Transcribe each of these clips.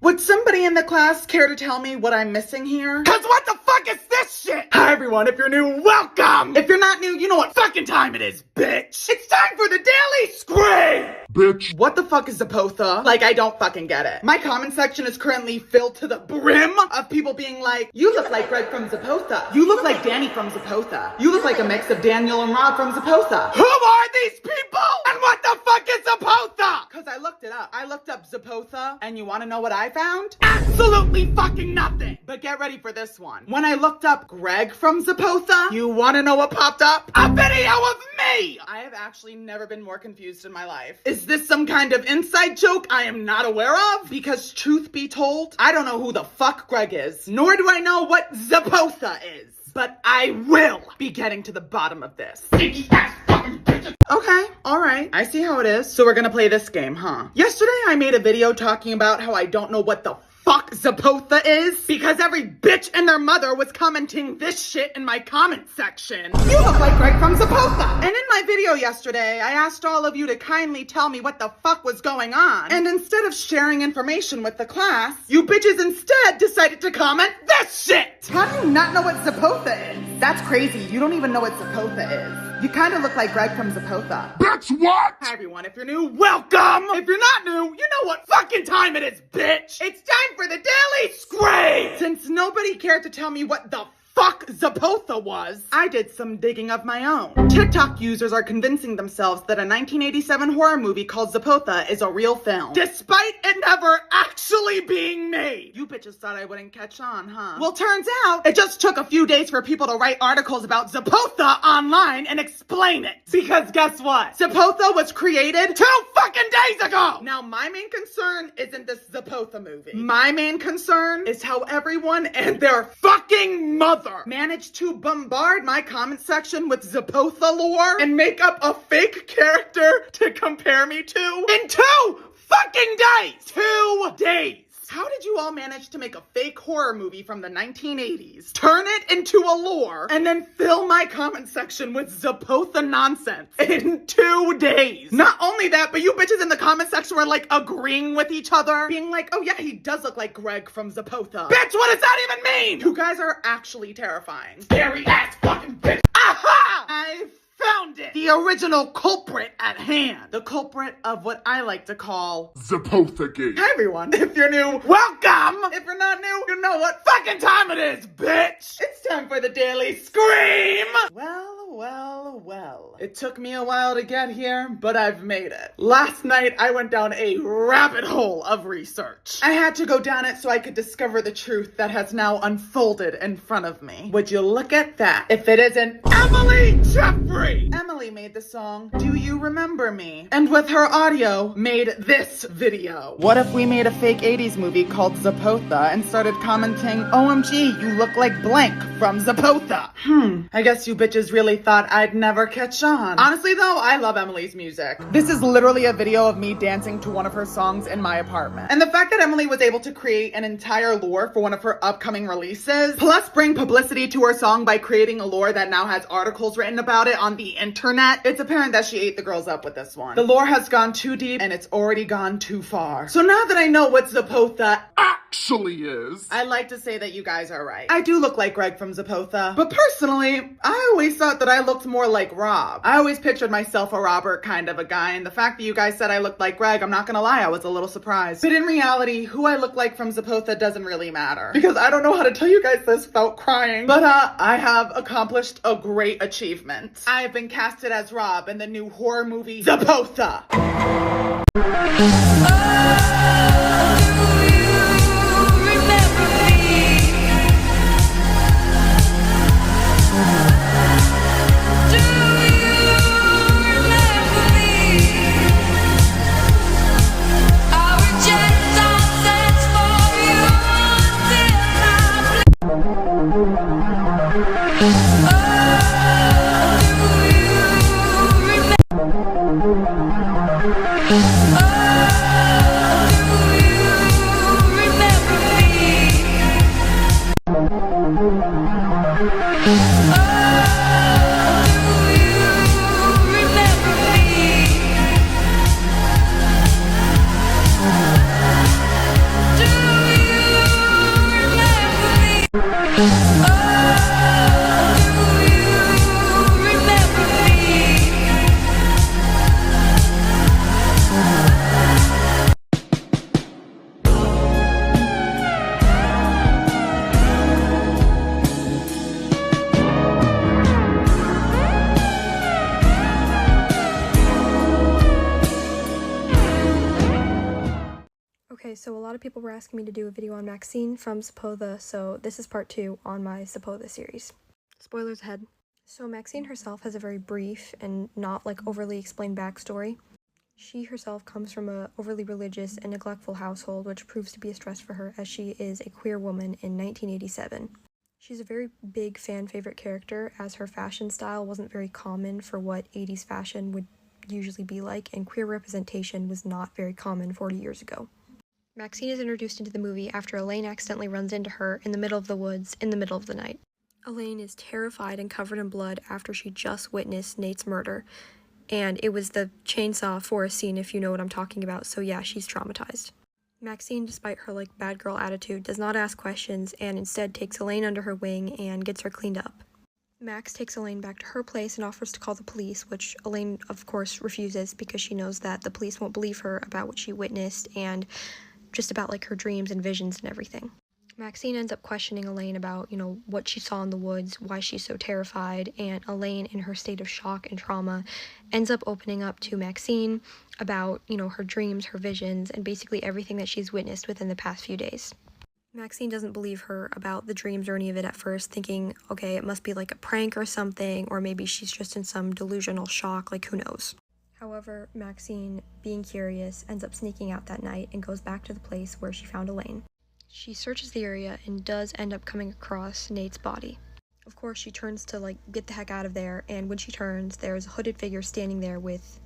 Would somebody in the class care to tell me what I'm missing here? Cause what the fuck is this shit? Hi everyone, if you're new, welcome! If you're not new, you know what fucking time it is, bitch! It's time for the Daily Scream! Bitch. What the fuck is Zepotha? Like, I don't fucking get it. My comment section is currently filled to the brim of people being like, you look like Greg from Zepotha. You look like Danny from Zepotha. You look like a mix of Daniel and Rob from Zepotha. Who are these people? And what the fuck is Zepotha? Cause I looked it up. I looked up Zepotha, and you wanna know what I found? Absolutely fucking nothing! But get ready for this one. When I looked up Greg from Zepotha, you wanna know what popped up? A video of me! I have actually never been more confused in my life. Is this some kind of inside joke I am not aware of? Because truth be told, I don't know who the fuck Greg is, nor do I know what Zepotha is. But I will be getting to the bottom of this. Okay, alright, I see how it is. So we're gonna play this game, huh? Yesterday I made a video talking about how I don't know what the fuck Zepotha is because every bitch and their mother was commenting this shit in my comment section. You look like Greg from Zepotha. And in my video yesterday, I asked all of you to kindly tell me what the fuck was going on. And instead of sharing information with the class, you bitches instead decided to comment this shit. How do you not know what Zepotha is? That's crazy. You don't even know what Zepotha is. You kind of look like Greg from Zepotha. That's what? Hi everyone, if you're new, welcome! If you're not new, you know what fucking time it is, bitch! It's time for the Daily Scream! Since nobody cared to tell me what the fuck Zepotha was, I did some digging of my own. TikTok users are convincing themselves that a 1987 horror movie called Zepotha is a real film, despite it never actually being made. You bitches thought I wouldn't catch on, huh? Well, turns out, it just took a few days for people to write articles about Zepotha online and explain it. Because guess what? Zepotha was created 2 fucking days ago! Now, my main concern isn't this Zepotha movie. My main concern is how everyone and their fucking mother managed to bombard my comment section with Zepotha lore and make up a fake character to compare me to in 2 fucking days! 2 days! How did you all manage to make a fake horror movie from the 1980s, turn it into a lore, and then fill my comment section with Zepotha nonsense in 2 days? Not only that, but you bitches in the comment section were like agreeing with each other, being like, oh yeah, he does look like Greg from Zepotha. Bitch, what does that even mean? You guys are actually terrifying. Scary ass fucking bitch. Aha! I found it! The original culprit at hand. The culprit of what I like to call Zepotha Gate. Hi everyone, if you're new, welcome! If you're not new, you know what fucking time it is, bitch! It's time for the Daily Scream! Well. It took me a while to get here, but I've made it. Last night, I went down a rabbit hole of research. I had to go down it so I could discover the truth that has now unfolded in front of me. Would you look at that? If it isn't Emily Jeffrey! Emily made the song, Do You Remember Me? And with her audio, made this video. What if we made a fake 80s movie called Zepotha and started commenting, OMG, you look like blank from Zepotha? I guess you bitches really thought I'd never catch on. Honestly though, I love Emily's music. This is literally a video of me dancing to one of her songs in my apartment. And the fact that Emily was able to create an entire lore for one of her upcoming releases, plus bring publicity to her song by creating a lore that now has articles written about it on the internet, it's apparent that she ate the girls up with this one. The lore has gone too deep and it's already gone too far. So now that I know what Zepotha actually is, I like to say that you guys are right. I do look like Greg from Zepotha, but personally, I always thought that I looked more like Rob. I always pictured myself a Robert kind of a guy, and the fact that you guys said I looked like Greg, I'm not gonna lie, I was a little surprised. But in reality, who I look like from Zepotha doesn't really matter, because I don't know how to tell you guys this without crying, but I have accomplished a great achievement. I have been casted as Rob in the new horror movie, Zepotha. Do Okay, so a lot of people were asking me to do a video on Maxine from Zepotha, so this is part 2 on my Zepotha series. Spoilers ahead. So Maxine herself has a very brief and not overly explained backstory. She herself comes from a overly religious and neglectful household, which proves to be a stress for her as she is a queer woman in 1987. She's a very big fan favorite character, as her fashion style wasn't very common for what 80s fashion would usually be like, and queer representation was not very common 40 years ago. Maxine is introduced into the movie after Elaine accidentally runs into her in the middle of the woods in the middle of the night. Elaine is terrified and covered in blood after she just witnessed Nate's murder, and it was the chainsaw forest scene, if you know what I'm talking about, so yeah, she's traumatized. Maxine, despite her bad girl attitude, does not ask questions and instead takes Elaine under her wing and gets her cleaned up. Max takes Elaine back to her place and offers to call the police, which Elaine of course refuses because she knows that the police won't believe her about what she witnessed and just about her dreams and visions and everything. Maxine ends up questioning Elaine about, what she saw in the woods, why she's so terrified, and Elaine, in her state of shock and trauma, ends up opening up to Maxine about, her dreams, her visions, and basically everything that she's witnessed within the past few days. Maxine doesn't believe her about the dreams or any of it at first, thinking, okay, it must be a prank or something, or maybe she's just in some delusional shock, who knows. However, Maxine, being curious, ends up sneaking out that night and goes back to the place where she found Elaine. She searches the area and does end up coming across Nate's body. Of course, she turns to get the heck out of there, and when she turns, there's a hooded figure standing there with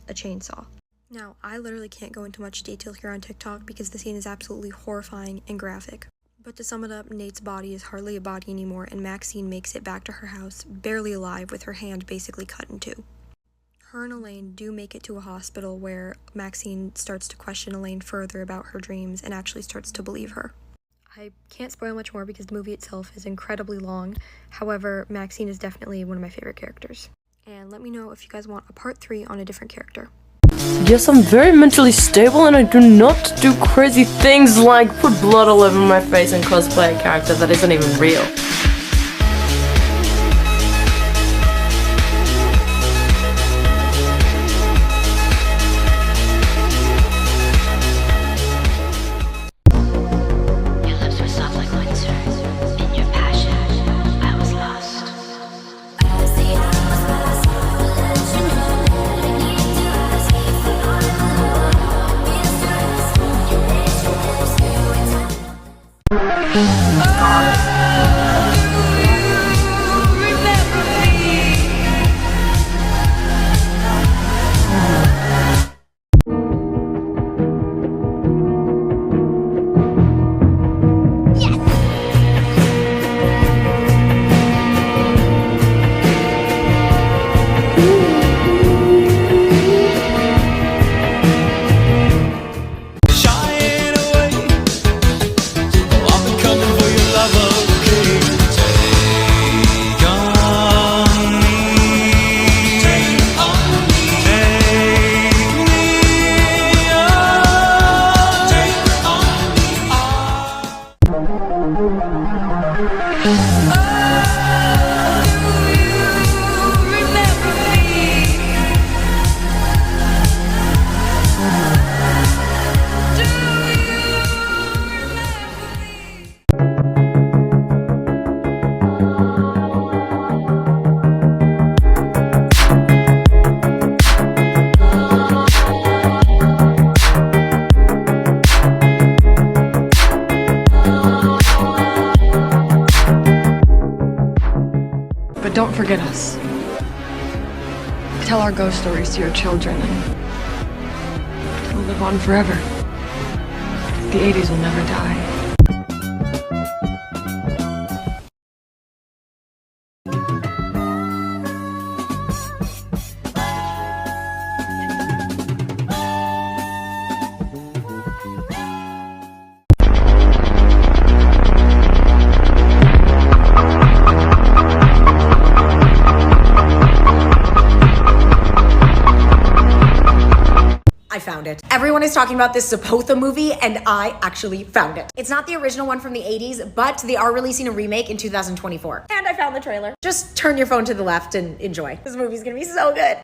a chainsaw. Now, I literally can't go into much detail here on TikTok because the scene is absolutely horrifying and graphic. But to sum it up, Nate's body is hardly a body anymore, and Maxine makes it back to her house, barely alive, with her hand basically cut in two. Her and Elaine do make it to a hospital where Maxine starts to question Elaine further about her dreams and actually starts to believe her. I can't spoil much more because the movie itself is incredibly long. However, Maxine is definitely one of my favorite characters. And let me know if you guys want a part 3 on a different character. Yes, I'm very mentally stable and I do not do crazy things like put blood all over my face and cosplay a character that isn't even real. But don't forget us. Tell our ghost stories to your children and we'll live on forever. The 80s will never die. everyone is talking about this Zepotha movie, and I actually found it. It's not the original one from the 80s, but they are releasing a remake in 2024. And I found the trailer. Just turn your phone to the left and enjoy. This movie's gonna be so good.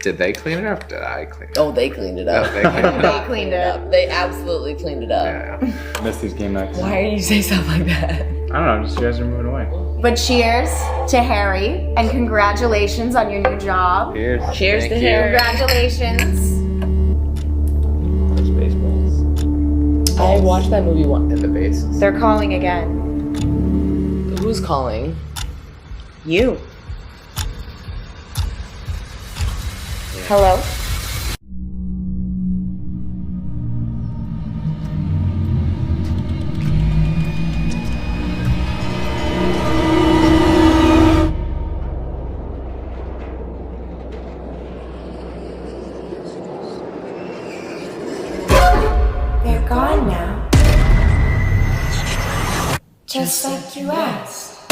Did they clean it up? Or did I clean it up? Oh, they cleaned it up. Oh, they cleaned it up. They cleaned it up. They absolutely cleaned it up. Yeah. I miss these game nights. Why do you say stuff like that? I don't know, just you guys are moving away. But cheers to Harry, and congratulations on your new job. Cheers. Cheers Thank to you. Harry. Congratulations. Those baseballs. I watched that movie once. And the bases. They're calling again. Who's calling? You. Hello? They're gone now. Just like you asked.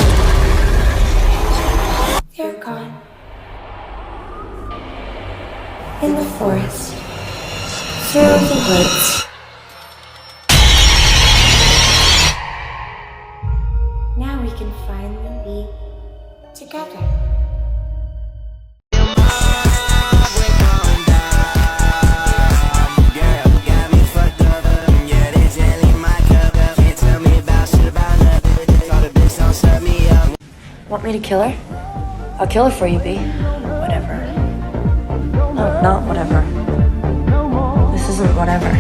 They're gone. In the forest. Through the woods. Now we can finally be together. Want me to kill her? I'll kill her for you, B. Whatever. No, not whatever. This isn't whatever.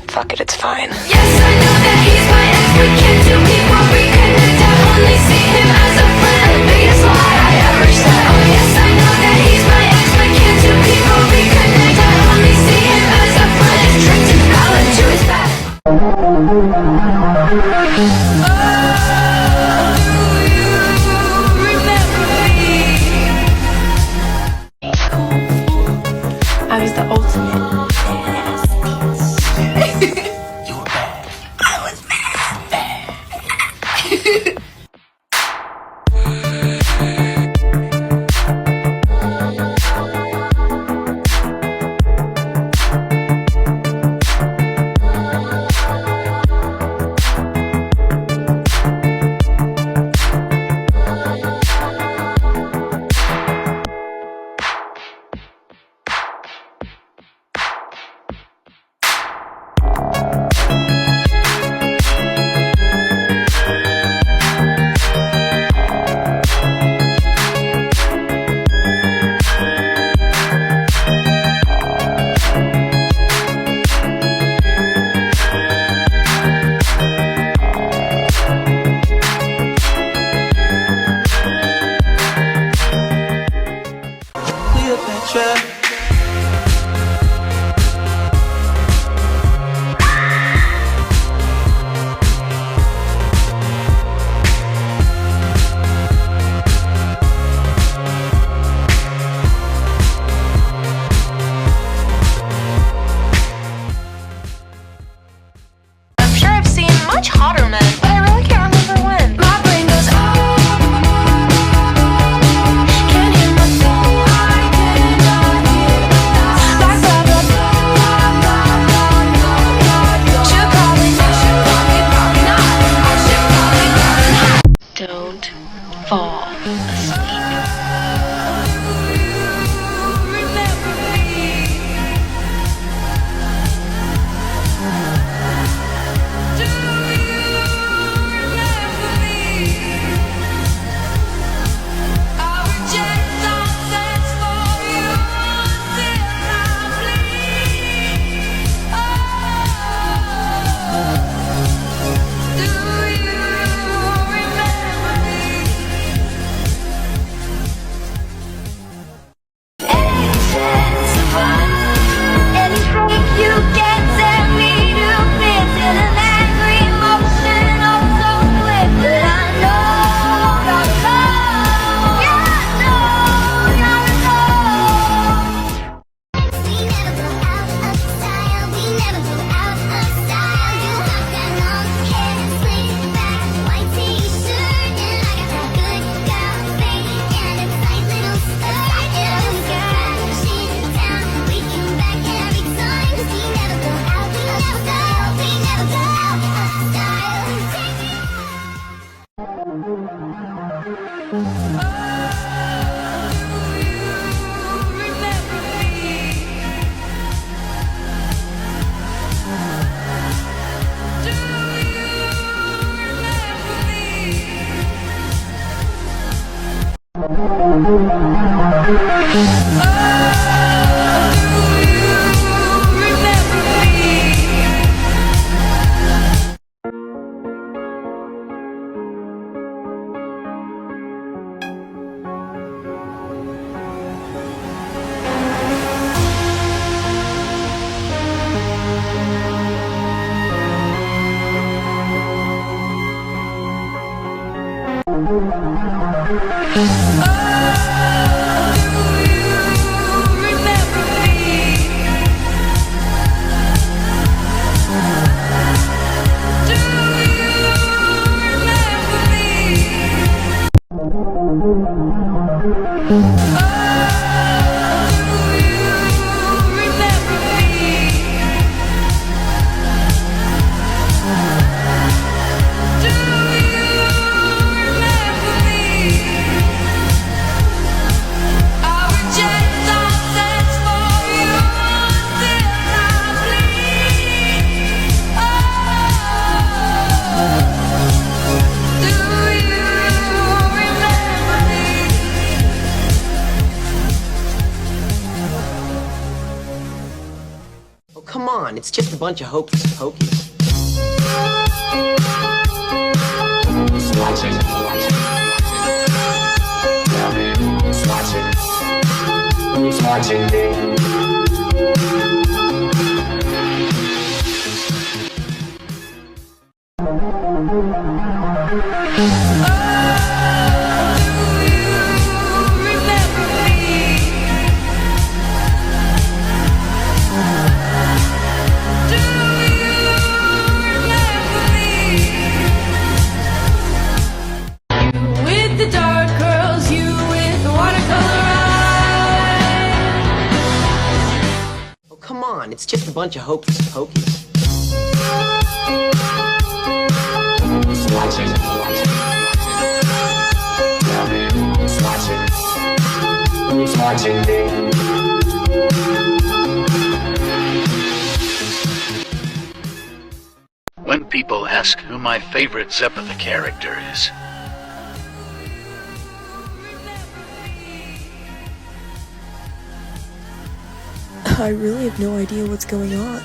Fuck it, it's fine. Yes, I know that he's my ex. We can't do people reconnect. I only see him as a friend. The biggest lie I ever said. Oh yes, I know that he's my ex. But can't do people reconnect. I only see him as a friend. His tricks and fell into his bed. I was the ultimate. Much hotter men, but I really can't remember when. My brain goes, oh. Come on, it's just a bunch of hocus pocus. Who's watching me? With the dark curls, you with the watercolor eyes. Oh, come on, it's just a bunch of hocus pocus. Who's watching? Who's watching me? When people ask who my favorite Zepotha character is, I really have no idea what's going on.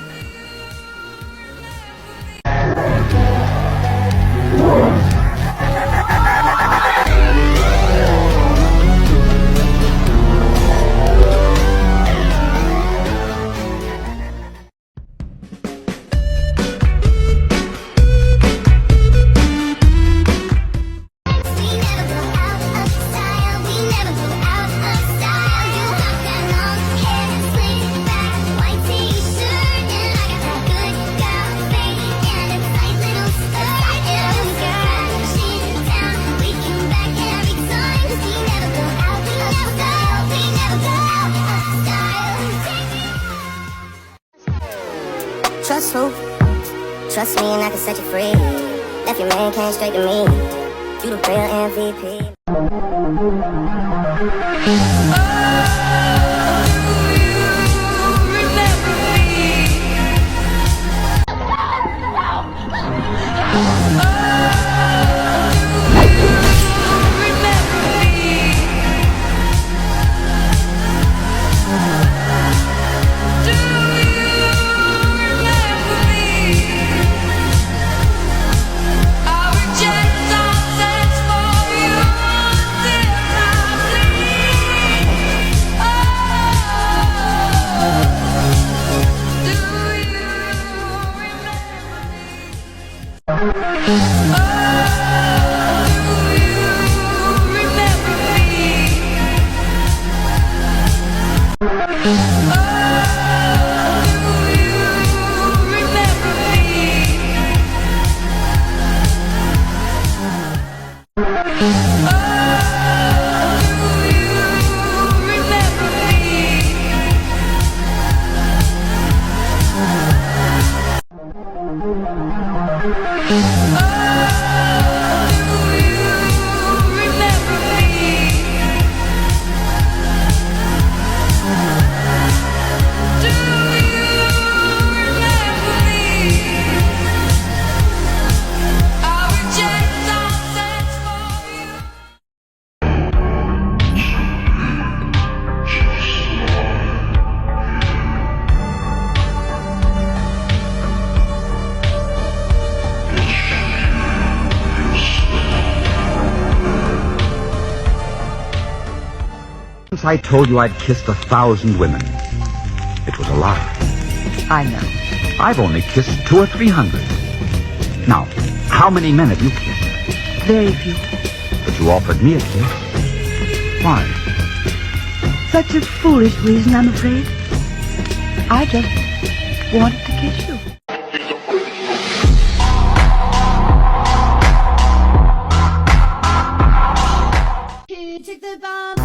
Trust who? Trust me and I can set you free. Left your man, came straight to me. You the real MVP. Once I told you I'd kissed 1,000 women. It was a lie. I know. I've only kissed 200 or 300. Now, how many men have you kissed? Very few. But you offered me a kiss. Why? Such a foolish reason, I'm afraid. I just wanted to kiss you. Take the bomb.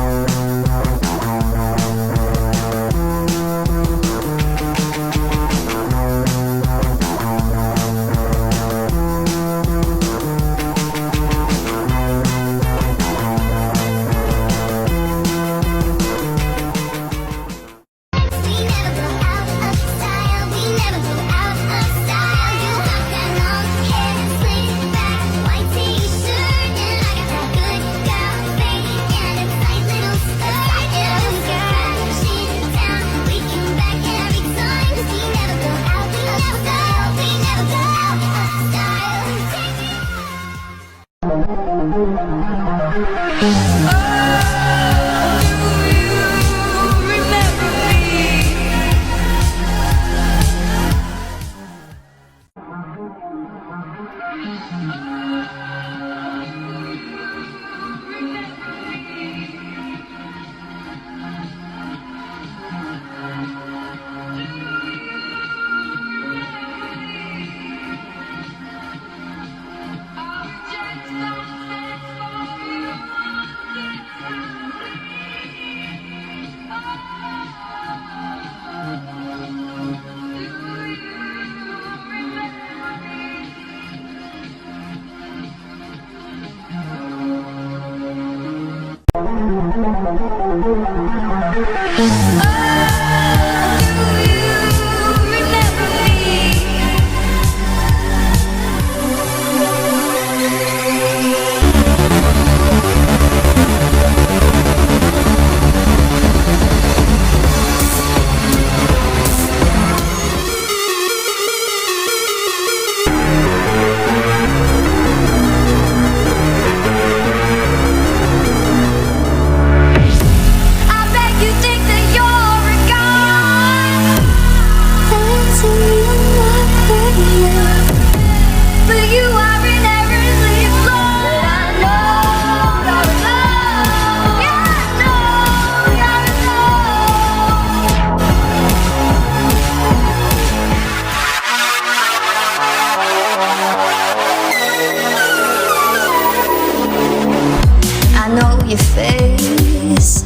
Your face,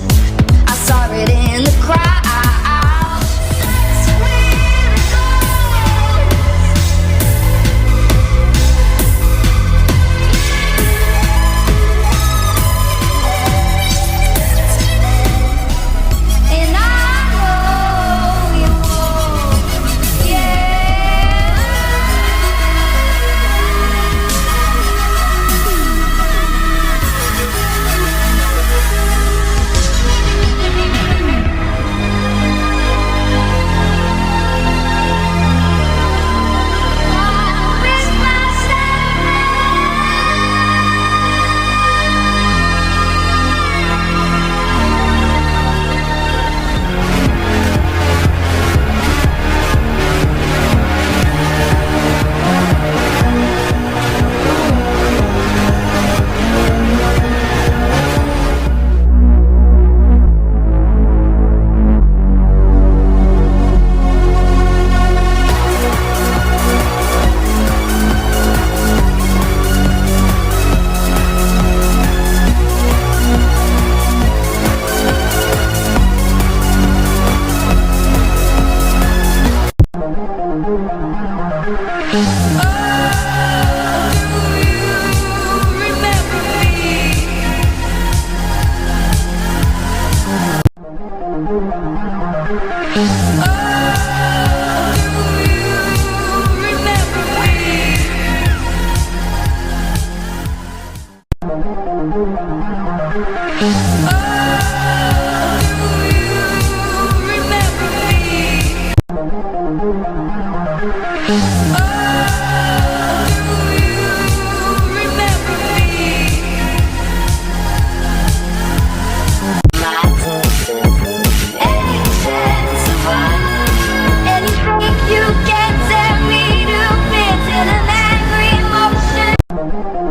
I saw it in the crowd. And I know you won't,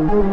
Oh,